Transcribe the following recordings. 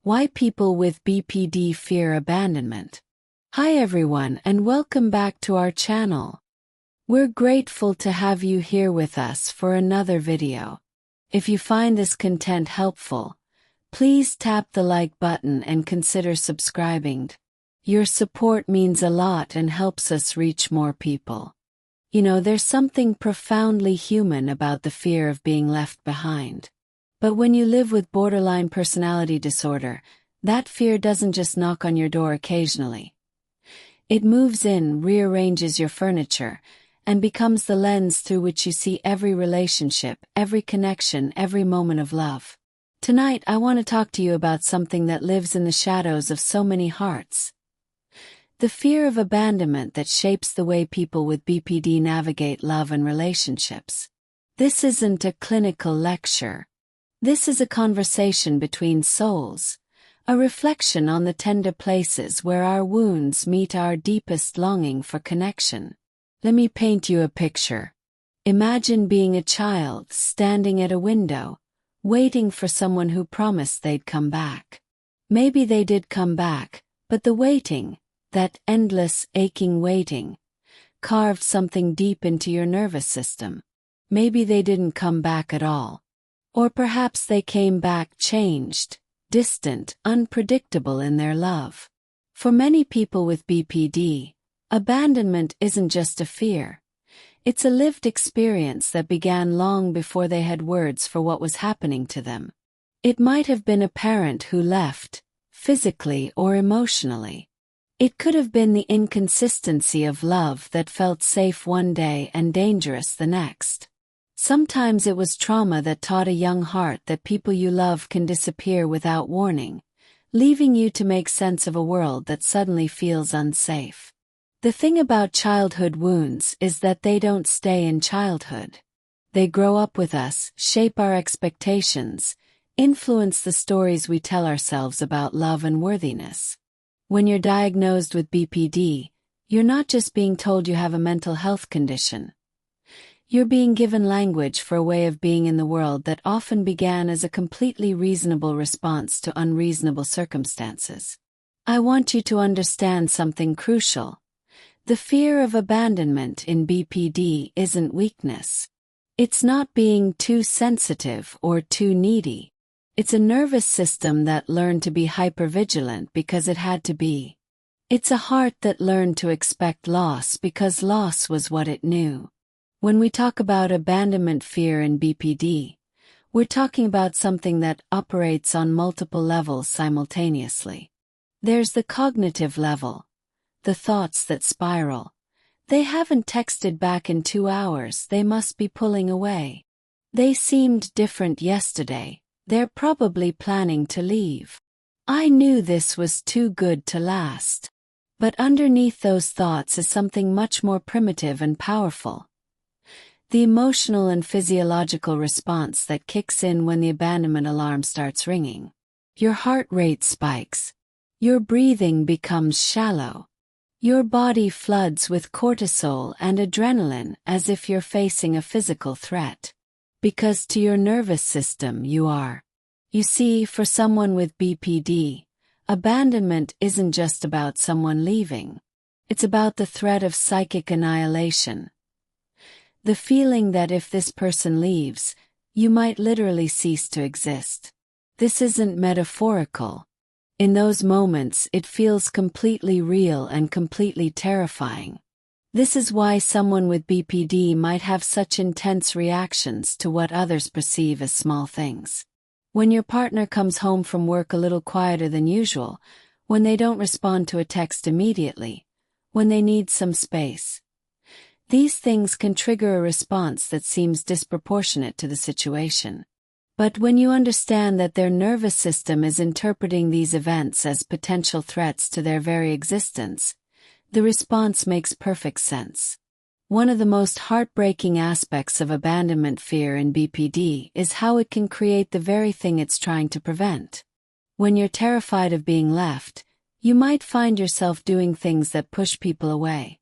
Why people with BPD fear abandonment. Hi everyone and welcome back to our channel. We're grateful to have you here with us for another video. If you find this content helpful, please tap the like button and consider subscribing. Your support means a lot and helps us reach more people. You know, there's something profoundly human about the fear of being left behind. But when you live with borderline personality disorder, that fear doesn't just knock on your door occasionally. It moves in, rearranges your furniture, and becomes the lens through which you see every relationship, every connection, every moment of love. Tonight I want to talk to you about something that lives in the shadows of so many hearts. The fear of abandonment that shapes the way people with BPD navigate love and relationships. This isn't a clinical lecture. This is a conversation between souls, a reflection on the tender places where our wounds meet our deepest longing for connection. Let me paint you a picture. Imagine being a child standing at a window, waiting for someone who promised they'd come back. Maybe they did come back, but the waiting, that endless, aching waiting, carved something deep into your nervous system. Maybe they didn't come back at all. Or perhaps they came back changed, distant, unpredictable in their love. For many people with BPD, abandonment isn't just a fear. It's a lived experience that began long before they had words for what was happening to them. It might have been a parent who left, physically or emotionally. It could have been the inconsistency of love that felt safe one day and dangerous the next. Sometimes it was trauma that taught a young heart that people you love can disappear without warning, leaving you to make sense of a world that suddenly feels unsafe. The thing about childhood wounds is that they don't stay in childhood. They grow up with us, shape our expectations, influence the stories we tell ourselves about love and worthiness. When you're diagnosed with BPD, you're not just being told you have a mental health condition. You're being given language for a way of being in the world that often began as a completely reasonable response to unreasonable circumstances. I want you to understand something crucial. The fear of abandonment in BPD isn't weakness. It's not being too sensitive or too needy. It's a nervous system that learned to be hypervigilant because it had to be. It's a heart that learned to expect loss because loss was what it knew. When we talk about abandonment fear in BPD, we're talking about something that operates on multiple levels simultaneously. There's the cognitive level, the thoughts that spiral. They haven't texted back in 2 hours, they must be pulling away. They seemed different yesterday. They're probably planning to leave. I knew this was too good to last. But underneath those thoughts is something much more primitive and powerful. The emotional and physiological response that kicks in when the abandonment alarm starts ringing. Your heart rate spikes. Your breathing becomes shallow. Your body floods with cortisol and adrenaline as if you're facing a physical threat. Because to your nervous system you are. You see, for someone with BPD, abandonment isn't just about someone leaving. It's about the threat of psychic annihilation. The feeling that if this person leaves, you might literally cease to exist. This isn't metaphorical. In those moments, it feels completely real and completely terrifying. This is why someone with BPD might have such intense reactions to what others perceive as small things. When your partner comes home from work a little quieter than usual, when they don't respond to a text immediately, when they need some space. These things can trigger a response that seems disproportionate to the situation. But when you understand that their nervous system is interpreting these events as potential threats to their very existence, the response makes perfect sense. One of the most heartbreaking aspects of abandonment fear in BPD is how it can create the very thing it's trying to prevent. When you're terrified of being left, you might find yourself doing things that push people away.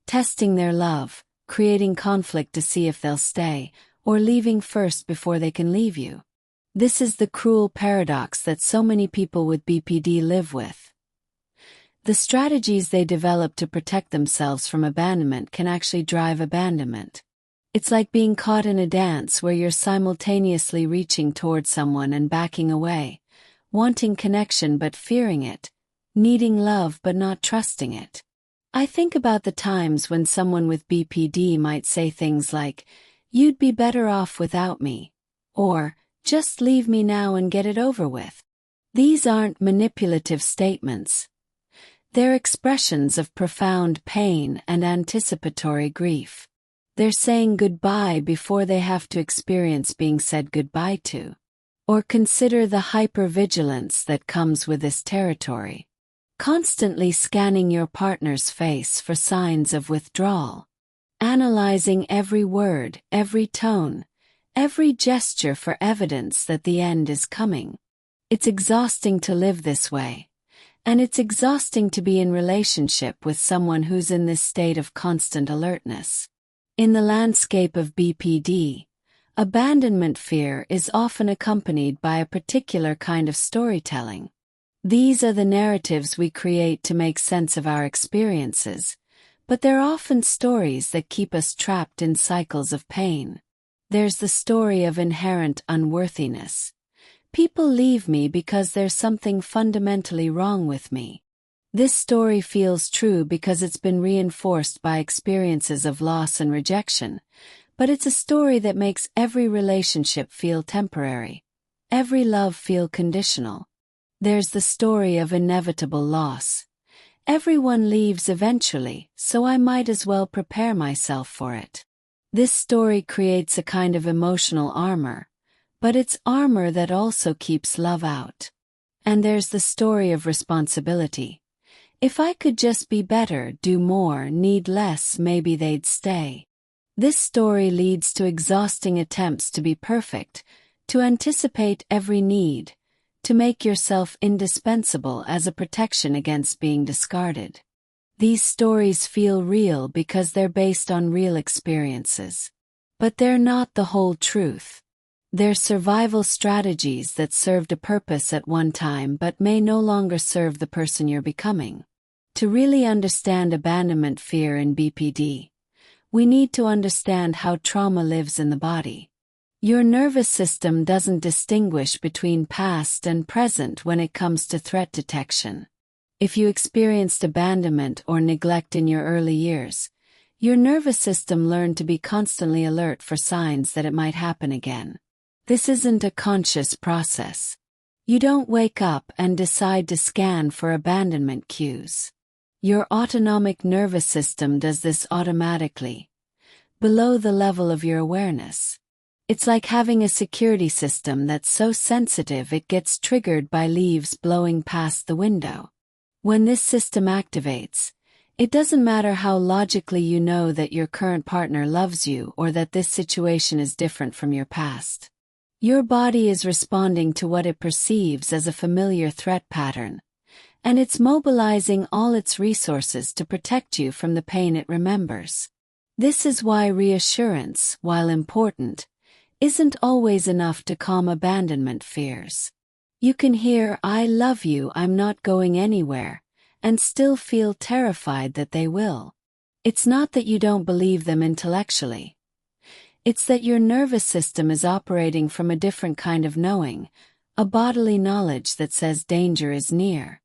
Testing their love, creating conflict to see if they'll stay, or leaving first before they can leave you. This is the cruel paradox that so many people with BPD live with. The strategies they develop to protect themselves from abandonment can actually drive abandonment. It's like being caught in a dance where you're simultaneously reaching toward someone and backing away, wanting connection but fearing it, needing love but not trusting it. I think about the times when someone with BPD might say things like, "You'd be better off without me," or, "Just leave me now and get it over with." These aren't manipulative statements. They're expressions of profound pain and anticipatory grief. They're saying goodbye before they have to experience being said goodbye to. Or consider the hypervigilance that comes with this territory. Constantly scanning your partner's face for signs of withdrawal. Analyzing every word, every tone, every gesture for evidence that the end is coming. It's exhausting to live this way. And it's exhausting to be in relationship with someone who's in this state of constant alertness. In the landscape of BPD, abandonment fear is often accompanied by a particular kind of storytelling. These are the narratives we create to make sense of our experiences, but they're often stories that keep us trapped in cycles of pain. There's the story of inherent unworthiness. People leave me because there's something fundamentally wrong with me. This story feels true because it's been reinforced by experiences of loss and rejection, but it's a story that makes every relationship feel temporary, every love feel conditional. There's the story of inevitable loss. Everyone leaves eventually, so I might as well prepare myself for it. This story creates a kind of emotional armor, but it's armor that also keeps love out. And there's the story of responsibility. If I could just be better, do more, need less, maybe they'd stay. This story leads to exhausting attempts to be perfect, to anticipate every need, to make yourself indispensable as a protection against being discarded. These stories feel real because they're based on real experiences. But they're not the whole truth. They're survival strategies that served a purpose at one time but may no longer serve the person you're becoming. To really understand abandonment fear in BPD, we need to understand how trauma lives in the body. Your nervous system doesn't distinguish between past and present when it comes to threat detection. If you experienced abandonment or neglect in your early years, your nervous system learned to be constantly alert for signs that it might happen again. This isn't a conscious process. You don't wake up and decide to scan for abandonment cues. Your autonomic nervous system does this automatically, below the level of your awareness. It's like having a security system that's so sensitive it gets triggered by leaves blowing past the window. When this system activates, it doesn't matter how logically you know that your current partner loves you or that this situation is different from your past. Your body is responding to what it perceives as a familiar threat pattern, and it's mobilizing all its resources to protect you from the pain it remembers. This is why reassurance, while important, isn't always enough to calm abandonment fears. You can hear "I love you, I'm not going anywhere," and still feel terrified that they will. It's not that you don't believe them intellectually. It's that your nervous system is operating from a different kind of knowing, a bodily knowledge that says danger is near.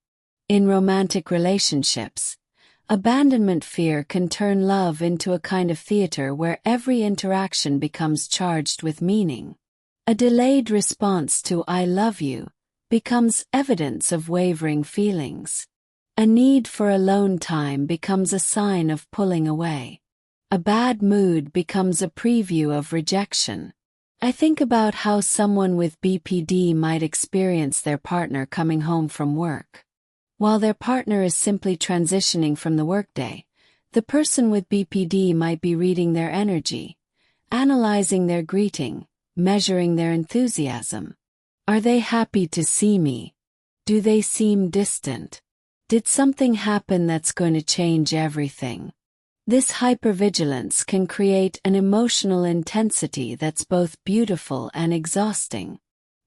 In romantic relationships, abandonment fear can turn love into a kind of theater where every interaction becomes charged with meaning. A delayed response to "I love you" becomes evidence of wavering feelings. A need for alone time becomes a sign of pulling away. A bad mood becomes a preview of rejection. I think about how someone with BPD might experience their partner coming home from work. While their partner is simply transitioning from the workday, the person with BPD might be reading their energy, analyzing their greeting, measuring their enthusiasm. Are they happy to see me? Do they seem distant? Did something happen that's going to change everything? This hypervigilance can create an emotional intensity that's both beautiful and exhausting.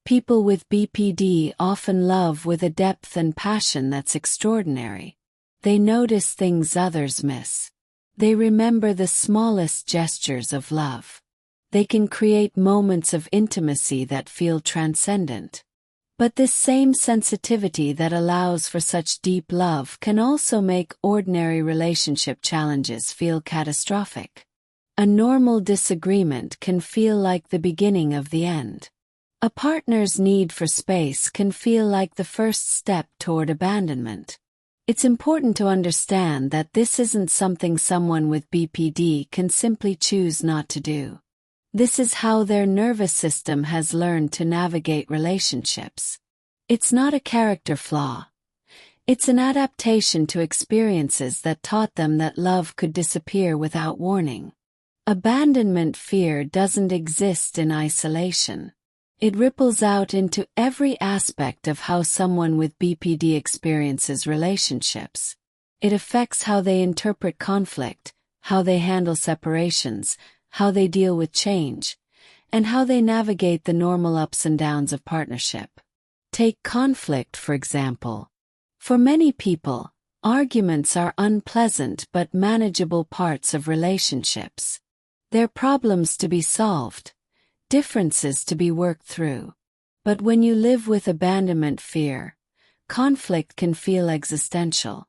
People with BPD often love with a depth and passion that's extraordinary. They notice things others miss. They remember the smallest gestures of love. They can create moments of intimacy that feel transcendent. But this same sensitivity that allows for such deep love can also make ordinary relationship challenges feel catastrophic. A normal disagreement can feel like the beginning of the end. A partner's need for space can feel like the first step toward abandonment. It's important to understand that this isn't something someone with BPD can simply choose not to do. This is how their nervous system has learned to navigate relationships. It's not a character flaw. It's an adaptation to experiences that taught them that love could disappear without warning. Abandonment fear doesn't exist in isolation. It ripples out into every aspect of how someone with BPD experiences relationships. It affects how they interpret conflict, how they handle separations, how they deal with change, and how they navigate the normal ups and downs of partnership. Take conflict, for example. For many people, arguments are unpleasant but manageable parts of relationships. They're problems to be solved, differences to be worked through. But when you live with abandonment fear, conflict can feel existential.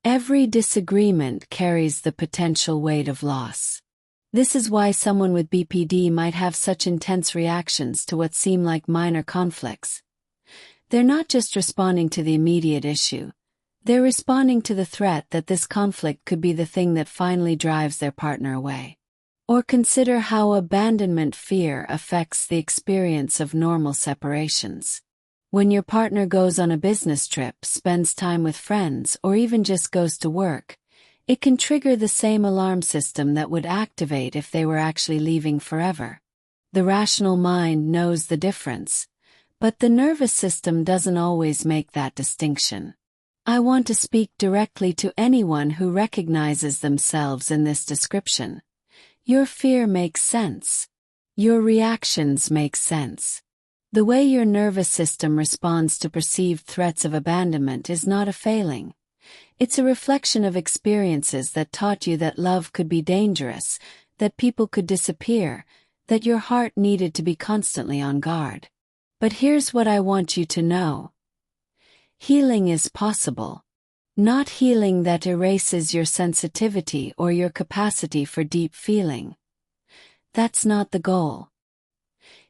Every disagreement carries the potential weight of loss. This is why someone with BPD might have such intense reactions to what seem like minor conflicts. They're not just responding to the immediate issue. They're responding to the threat that this conflict could be the thing that finally drives their partner away. Or consider how abandonment fear affects the experience of normal separations. When your partner goes on a business trip, spends time with friends, or even just goes to work, it can trigger the same alarm system that would activate if they were actually leaving forever. The rational mind knows the difference, but the nervous system doesn't always make that distinction. I want to speak directly to anyone who recognizes themselves in this description. Your fear makes sense. Your reactions make sense. The way your nervous system responds to perceived threats of abandonment is not a failing. It's a reflection of experiences that taught you that love could be dangerous, that people could disappear, that your heart needed to be constantly on guard. But here's what I want you to know. Healing is possible. Not healing that erases your sensitivity or your capacity for deep feeling. That's not the goal.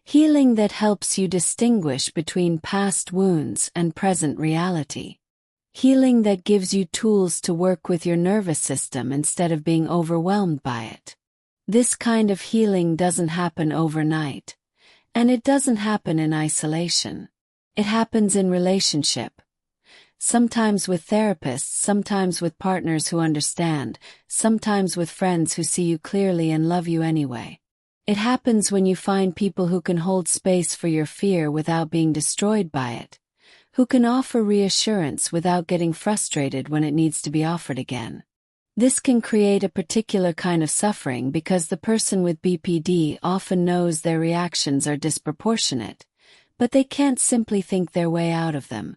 Healing that helps you distinguish between past wounds and present reality. Healing that gives you tools to work with your nervous system instead of being overwhelmed by it. This kind of healing doesn't happen overnight. And it doesn't happen in isolation. It happens in relationship. Sometimes with therapists, sometimes with partners who understand, sometimes with friends who see you clearly and love you anyway. It happens when you find people who can hold space for your fear without being destroyed by it, who can offer reassurance without getting frustrated when it needs to be offered again. This can create a particular kind of suffering because the person with BPD often knows their reactions are disproportionate, but they can't simply think their way out of them.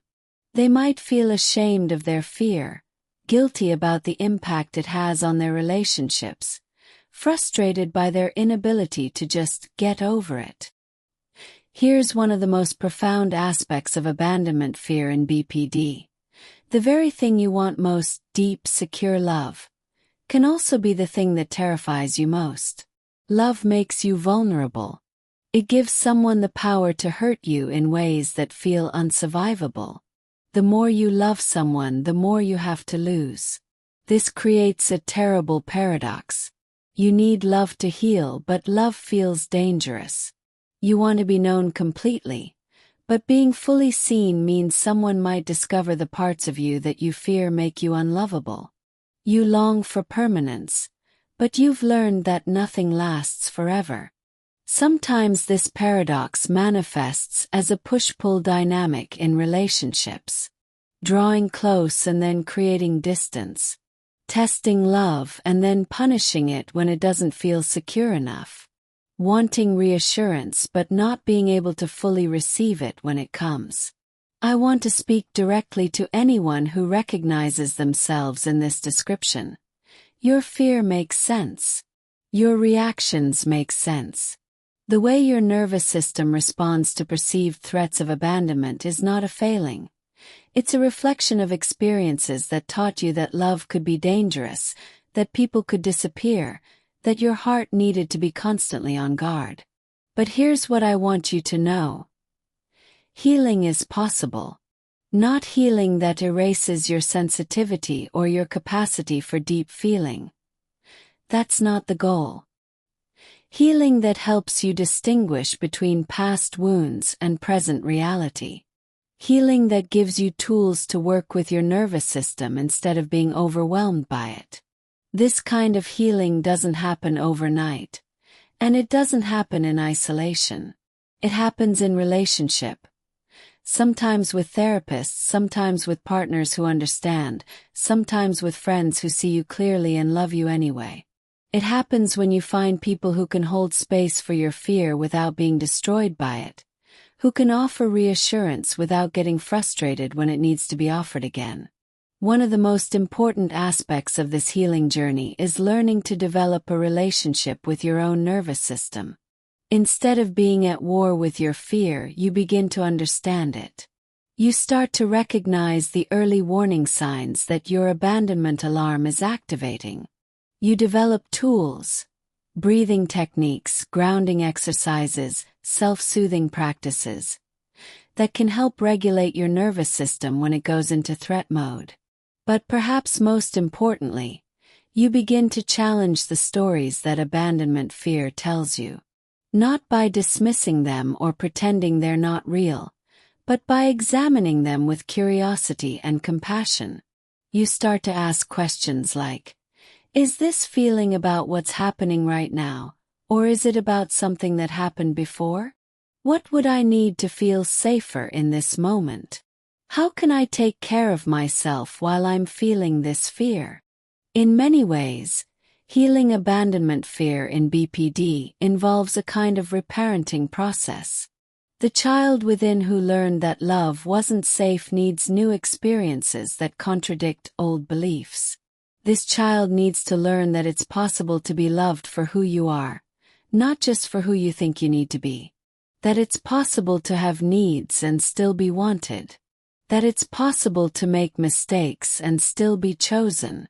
They might feel ashamed of their fear, guilty about the impact it has on their relationships, frustrated by their inability to just get over it. Here's one of the most profound aspects of abandonment fear in BPD. The very thing you want most, deep, secure love, can also be the thing that terrifies you most. Love makes you vulnerable. It gives someone the power to hurt you in ways that feel unsurvivable. The more you love someone, the more you have to lose. This creates a terrible paradox. You need love to heal, but love feels dangerous. You want to be known completely, but being fully seen means someone might discover the parts of you that you fear make you unlovable. You long for permanence, but you've learned that nothing lasts forever. Sometimes this paradox manifests as a push-pull dynamic in relationships. Drawing close and then creating distance. Testing love and then punishing it when it doesn't feel secure enough. wanting reassurance but not being able to fully receive it when it comes. I want to speak directly to anyone who recognizes themselves in this description. Your fear makes sense. Your reactions make sense. The way your nervous system responds to perceived threats of abandonment is not a failing. It's a reflection of experiences that taught you that love could be dangerous, that people could disappear, that your heart needed to be constantly on guard. But here's what I want you to know. Healing is possible. Not healing that erases your sensitivity or your capacity for deep feeling. That's not the goal. Healing that helps you distinguish between past wounds and present reality. Healing that gives you tools to work with your nervous system instead of being overwhelmed by it. This kind of healing doesn't happen overnight. And it doesn't happen in isolation. It happens in relationship. Sometimes with therapists, sometimes with partners who understand, sometimes with friends who see you clearly and love you anyway. It happens when you find people who can hold space for your fear without being destroyed by it, who can offer reassurance without getting frustrated when it needs to be offered again. One of the most important aspects of this healing journey is learning to develop a relationship with your own nervous system. Instead of being at war with your fear, you begin to understand it. You start to recognize the early warning signs that your abandonment alarm is activating. You develop tools, breathing techniques, grounding exercises, self-soothing practices that can help regulate your nervous system when it goes into threat mode. But perhaps most importantly, you begin to challenge the stories that abandonment fear tells you. Not by dismissing them or pretending they're not real, but by examining them with curiosity and compassion. You start to ask questions like, is this feeling about what's happening right now, or is it about something that happened before? What would I need to feel safer in this moment? How can I take care of myself while I'm feeling this fear? In many ways, healing abandonment fear in BPD involves a kind of reparenting process. The child within who learned that love wasn't safe needs new experiences that contradict old beliefs. This child needs to learn that it's possible to be loved for who you are, not just for who you think you need to be. That it's possible to have needs and still be wanted. That it's possible to make mistakes and still be chosen.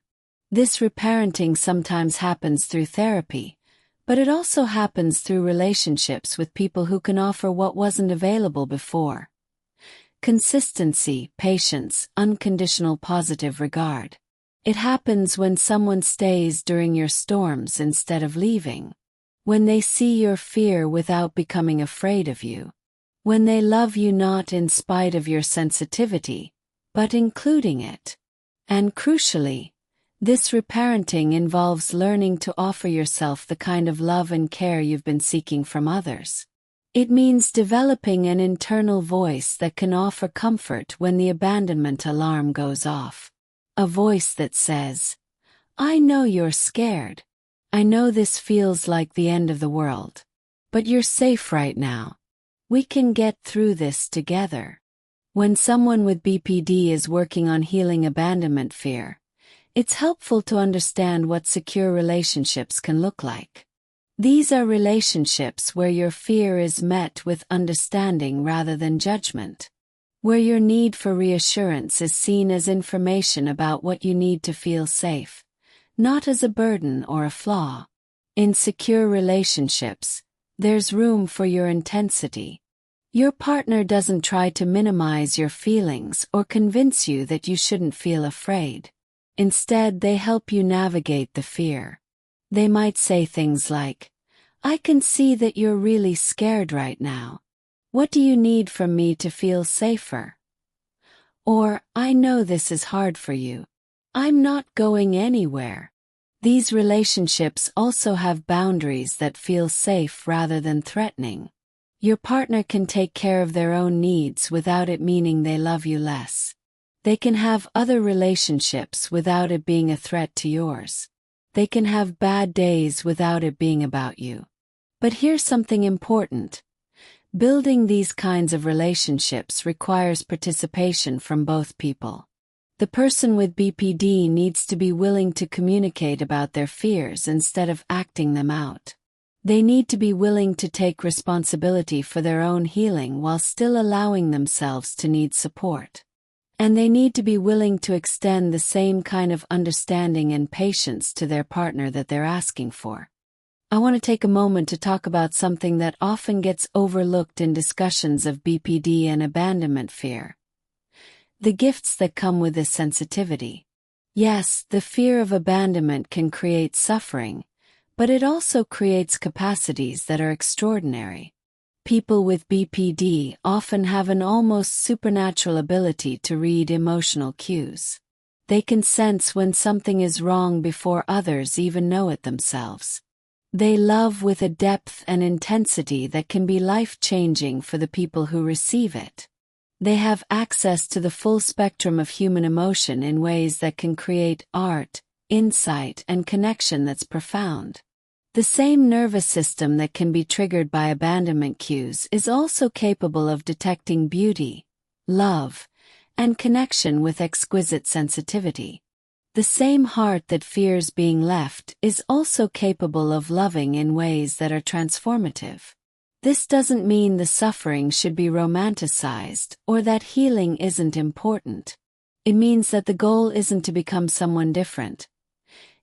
This reparenting sometimes happens through therapy, but it also happens through relationships with people who can offer what wasn't available before. Consistency, patience, unconditional positive regard. It happens when someone stays during your storms instead of leaving. When they see your fear without becoming afraid of you. When they love you not in spite of your sensitivity, but including it. And crucially, this reparenting involves learning to offer yourself the kind of love and care you've been seeking from others. It means developing an internal voice that can offer comfort when the abandonment alarm goes off. A voice that says, I know you're scared. I know this feels like the end of the world. But you're safe right now. We can get through this together. When someone with BPD is working on healing abandonment fear, it's helpful to understand what secure relationships can look like. These are relationships where your fear is met with understanding rather than judgment. Where your need for reassurance is seen as information about what you need to feel safe, not as a burden or a flaw. In secure relationships, there's room for your intensity. Your partner doesn't try to minimize your feelings or convince you that you shouldn't feel afraid. Instead, they help you navigate the fear. They might say things like, I can see that you're really scared right now. What do you need from me to feel safer? Or, I know this is hard for you. I'm not going anywhere. These relationships also have boundaries that feel safe rather than threatening. Your partner can take care of their own needs without it meaning they love you less. They can have other relationships without it being a threat to yours. They can have bad days without it being about you. But here's something important. Building these kinds of relationships requires participation from both people. The person with BPD needs to be willing to communicate about their fears instead of acting them out. They need to be willing to take responsibility for their own healing while still allowing themselves to need support. And they need to be willing to extend the same kind of understanding and patience to their partner that they're asking for. I want to take a moment to talk about something that often gets overlooked in discussions of BPD and abandonment fear. The gifts that come with this sensitivity. Yes, the fear of abandonment can create suffering, but it also creates capacities that are extraordinary. People with BPD often have an almost supernatural ability to read emotional cues. They can sense when something is wrong before others even know it themselves. They love with a depth and intensity that can be life-changing for the people who receive it. They have access to the full spectrum of human emotion in ways that can create art, insight, and connection that's profound. The same nervous system that can be triggered by abandonment cues is also capable of detecting beauty, love, and connection with exquisite sensitivity. The same heart that fears being left is also capable of loving in ways that are transformative. This doesn't mean the suffering should be romanticized or that healing isn't important. It means that the goal isn't to become someone different.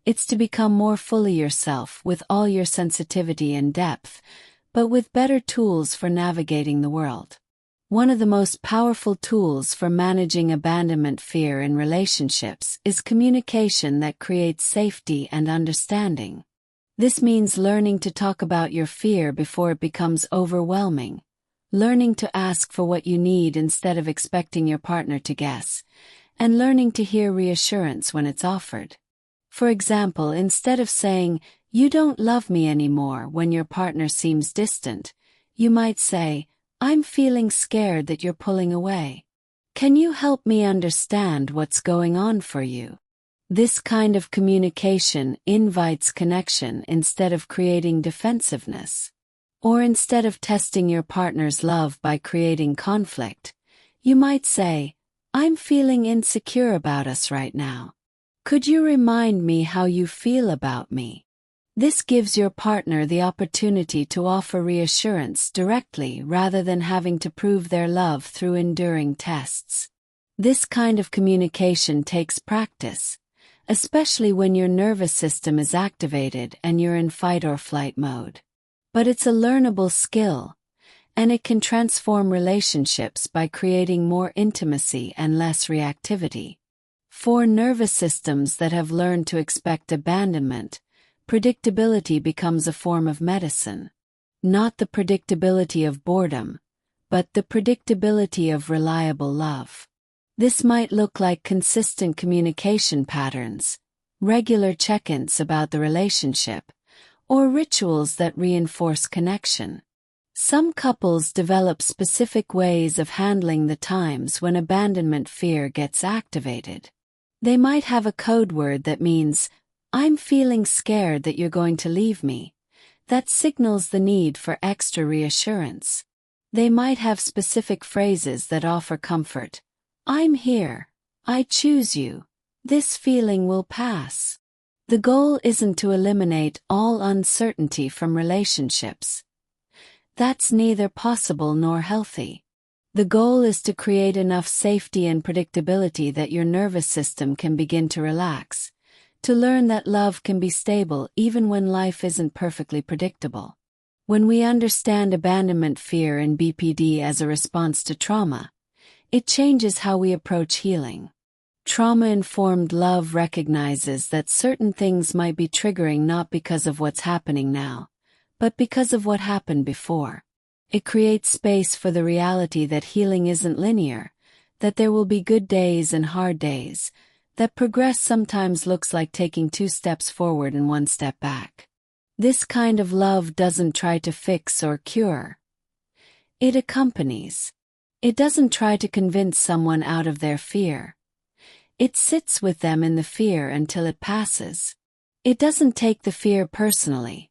It's to become more fully yourself with all your sensitivity and depth, but with better tools for navigating the world. One of the most powerful tools for managing abandonment fear in relationships is communication that creates safety and understanding. This means learning to talk about your fear before it becomes overwhelming, learning to ask for what you need instead of expecting your partner to guess, and learning to hear reassurance when it's offered. For example, instead of saying, "You don't love me anymore," when your partner seems distant, you might say, "I'm feeling scared that you're pulling away. Can you help me understand what's going on for you?" This kind of communication invites connection instead of creating defensiveness. Or instead of testing your partner's love by creating conflict, you might say, "I'm feeling insecure about us right now. Could you remind me how you feel about me?" This gives your partner the opportunity to offer reassurance directly rather than having to prove their love through enduring tests. This kind of communication takes practice, especially when your nervous system is activated and you're in fight or flight mode. But it's a learnable skill, and it can transform relationships by creating more intimacy and less reactivity. For nervous systems that have learned to expect abandonment, predictability becomes a form of medicine. Not the predictability of boredom, but the predictability of reliable love. This might look like consistent communication patterns, regular check-ins about the relationship, or rituals that reinforce connection. Some couples develop specific ways of handling the times when abandonment fear gets activated. They might have a code word that means, "I'm feeling scared that you're going to leave me," that signals the need for extra reassurance. They might have specific phrases that offer comfort. "I'm here. I choose you. This feeling will pass." The goal isn't to eliminate all uncertainty from relationships. That's neither possible nor healthy. The goal is to create enough safety and predictability that your nervous system can begin to relax, to learn that love can be stable even when life isn't perfectly predictable. When we understand abandonment fear and BPD as a response to trauma, it changes how we approach healing. Trauma-informed love recognizes that certain things might be triggering not because of what's happening now, but because of what happened before. It creates space for the reality that healing isn't linear, that there will be good days and hard days, that progress sometimes looks like taking 2 steps forward and 1 step back. This kind of love doesn't try to fix or cure. It accompanies. It doesn't try to convince someone out of their fear. It sits with them in the fear until it passes. It doesn't take the fear personally.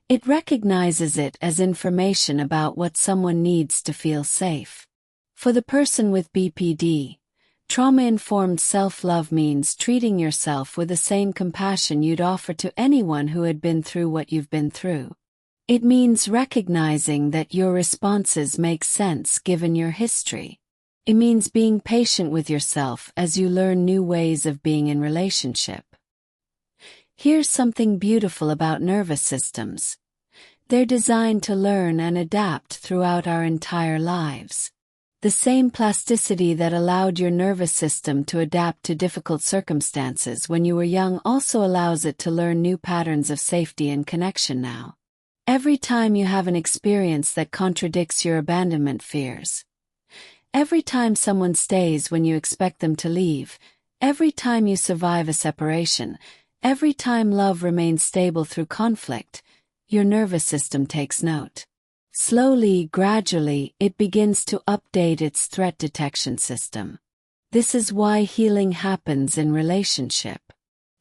It recognizes it as information about what someone needs to feel safe. For the person with BPD, trauma-informed self-love means treating yourself with the same compassion you'd offer to anyone who had been through what you've been through. It means recognizing that your responses make sense given your history. It means being patient with yourself as you learn new ways of being in relationship. Here's something beautiful about nervous systems. They're designed to learn and adapt throughout our entire lives. The same plasticity that allowed your nervous system to adapt to difficult circumstances when you were young also allows it to learn new patterns of safety and connection now. Every time you have an experience that contradicts your abandonment fears, every time someone stays when you expect them to leave, every time you survive a separation, every time love remains stable through conflict, your nervous system takes note. Slowly, gradually, it begins to update its threat detection system. This is why healing happens in relationship.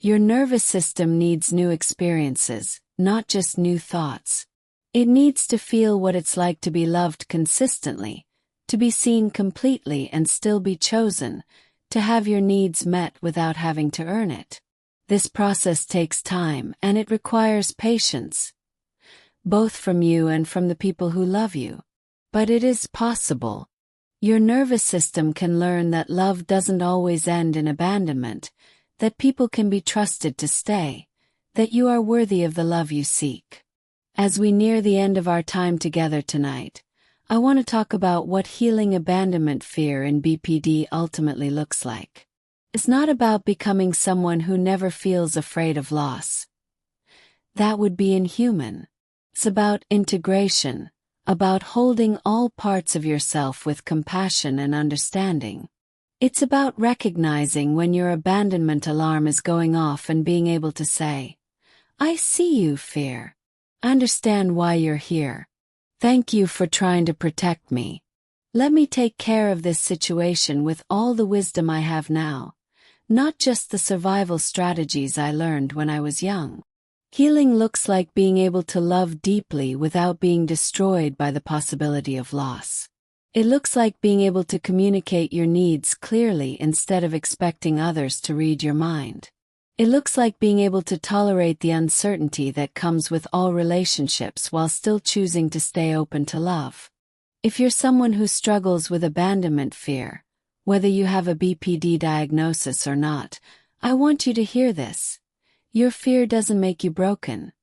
Your nervous system needs new experiences, not just new thoughts. It needs to feel what it's like to be loved consistently, to be seen completely and still be chosen, to have your needs met without having to earn it. This process takes time and it requires patience, both from you and from the people who love you. But it is possible. Your nervous system can learn that love doesn't always end in abandonment, that people can be trusted to stay, that you are worthy of the love you seek. As we near the end of our time together tonight, I want to talk about what healing abandonment fear in BPD ultimately looks like. It's not about becoming someone who never feels afraid of loss. That would be inhuman. It's about integration, about holding all parts of yourself with compassion and understanding. It's about recognizing when your abandonment alarm is going off and being able to say, "I see you, fear. I understand why you're here. Thank you for trying to protect me. Let me take care of this situation with all the wisdom I have now, not just the survival strategies I learned when I was young." Healing looks like being able to love deeply without being destroyed by the possibility of loss. It looks like being able to communicate your needs clearly instead of expecting others to read your mind. It looks like being able to tolerate the uncertainty that comes with all relationships while still choosing to stay open to love. If you're someone who struggles with abandonment fear, whether you have a BPD diagnosis or not, I want you to hear this. Your fear doesn't make you broken.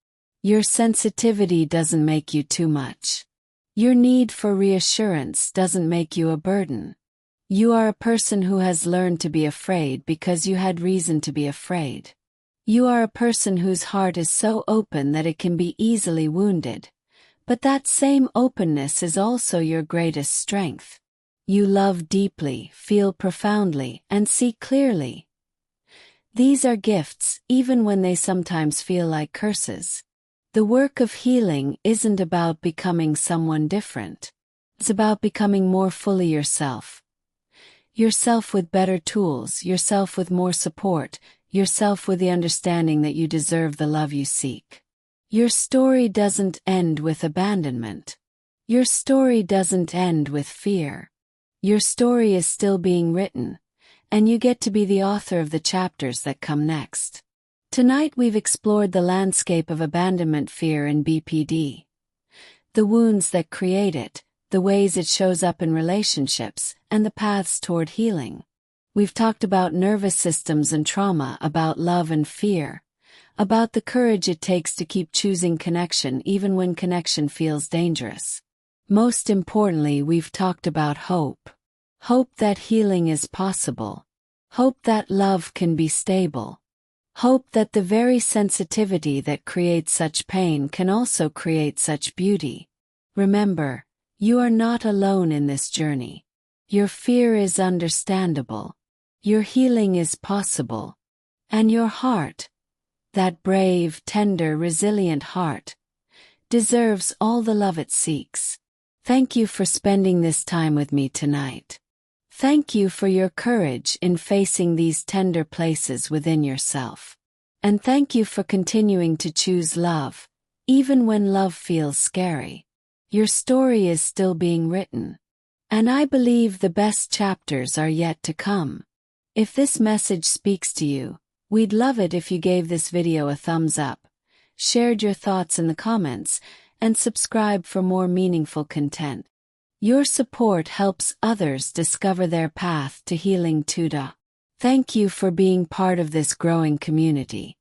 Your sensitivity doesn't make you too much. Your need for reassurance doesn't make you a burden. You are a person who has learned to be afraid because you had reason to be afraid. You are a person whose heart is so open that it can be easily wounded. But that same openness is also your greatest strength. You love deeply, feel profoundly, and see clearly. These are gifts, even when they sometimes feel like curses. The work of healing isn't about becoming someone different. It's about becoming more fully yourself. Yourself with better tools, yourself with more support, yourself with the understanding that you deserve the love you seek. Your story doesn't end with abandonment. Your story doesn't end with fear. Your story is still being written, and you get to be the author of the chapters that come next. Tonight we've explored the landscape of abandonment fear in BPD. The wounds that create it, the ways it shows up in relationships, and the paths toward healing. We've talked about nervous systems and trauma, about love and fear, about the courage it takes to keep choosing connection even when connection feels dangerous. Most importantly, we've talked about hope. Hope that healing is possible. Hope that love can be stable. Hope that the very sensitivity that creates such pain can also create such beauty. Remember, you are not alone in this journey. Your fear is understandable. Your healing is possible. And your heart, that brave, tender, resilient heart, deserves all the love it seeks. Thank you for spending this time with me tonight. Thank you for your courage in facing these tender places within yourself. And thank you for continuing to choose love, Even when love feels scary, your story is still being written. And I believe the best chapters are yet to come. If this message speaks to you, we'd love it if you gave this video a thumbs up, shared your thoughts in the comments, and subscribe for more meaningful content. Your support helps others discover their path to healing too. Thank you for being part of this growing community.